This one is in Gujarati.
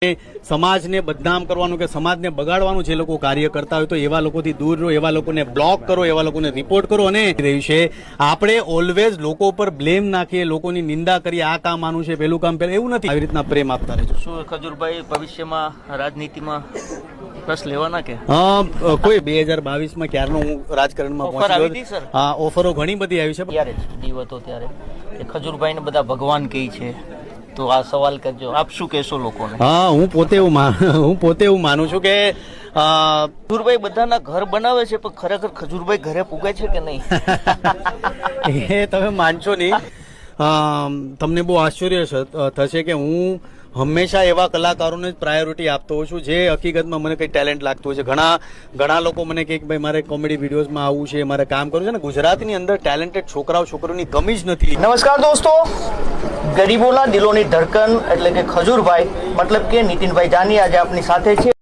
સમાજને બદનામ કરવાનું કે સમાજને બગાડવાનું જે લોકો કાર્ય કરતા હોય તો એવા લોકોથી દૂર રહો, એવા લોકોને બ્લોક કરો, એવા લોકોને રિપોર્ટ કરો. અને રહ્યું છે આપણે ઓલવેઝ લોકો પર બ્લેમ નાખીએ, લોકોની નિંદા કરીએ, આ કામ આનું છે, પેલું કામ પેલું, એવું નથી. આવી રીતના પ્રેમ આપતા રહેજો. શું ખજૂરભાઈ ભવિષ્યમાં રાજનીતિમાં રસ લેવાના કે કોઈ 2022માં ક્યારનો હું રાજકારણમાં ઓફર આવી પહોંચી હતી સર? હા, ઓફરો ઘણી બધી આવી છે. ત્યારે જ દીવ હતો ત્યારે કે ખજૂરભાઈને બધા ભગવાન કહે છે, તો આ સવાલ કરજો, આપ શું કહેશો લોકોને? હા, હું પોતે એવું માનું છું કે ખજૂરભાઈ બધાના ઘર બનાવે છે, પણ ખરેખર ખજૂરભાઈ ઘરે પૂગે છે કે નહીં? એ તમે માનશો નહીં, તમને બહુ આશ્ચર્ય થશે કે હું હંમેશા એવા કલાકારોને જ પ્રાયોરિટી આપતો હોઉં છું જે હકીકતમાં મને કંઈ ટેલેન્ટ લાગતું હોય છે. ઘણા લોકો મને કહે કે ભાઈ મારે કોમેડી વિડીયોઝમાં આવવું છે, મારે કામ કરવું છે ને. ગુજરાતની અંદર ટેલેન્ટેડ છોકરાઓની કમી જ નથી. નમસ્કાર દોસ્તો, ગરીબોના દિલોની ધડકન એટલે કે ખજૂરભાઈ મતલબ કે નીતિનભાઈ જાની આજે આપની સાથે છે.